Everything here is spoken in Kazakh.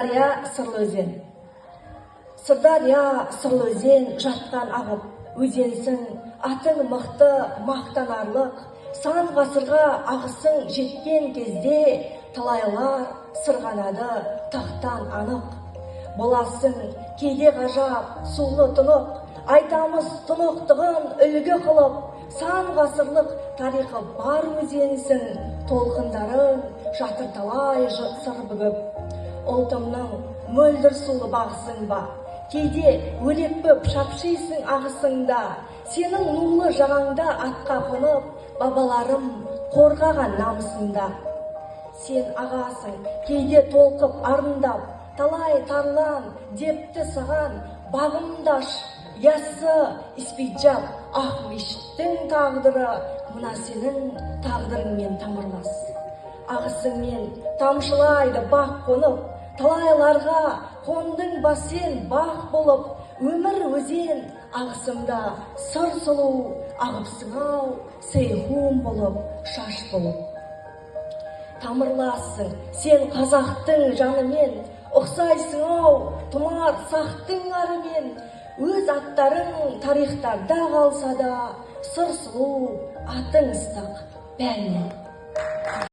Сырдария сырлы өзен. Сырдария сырлы өзен жаттан ағып, өзенсің, атың мықты, мақтанарлық, сан ғасырға ағысың жеткен кезде талайлар сырғанады тақтан анық. Боласың кейде ғажап, сулы тұнық, айтамыз тұнықтығын үлгі қылып, сан ғасырлық тарихы бар өзенсің, толқындарың жатыр талай сыр бүгіп. Ұлтымның мөлдір сулы бағысың ба, кейде өлекпіп шапшисың ағысыңда, сенің нулы жағаңда атқа қонып, бабаларым қорғаған намысында. Сен ағасың, кейде толқып арындап, талай тарлан депті саған, бағымдаш, яссы испиджап, ақ мешіттің тағдыры, мына сенің тағдырыңмен тамырлас. Ағысыңмен тамшылайды бақ қонып, талайларға қондың ба сен бақ болып, өмір өзен ағысында сыр сұлу, ағыпсың-ау, сейхун болып, шаш болып. Тамырлассың сен қазақтың жанымен, ұқсайсың-ау, тұмар сақтың арымен, өз аттарың тарихтарда қалса да, сыр сұлу, атың ыстық бәрінен.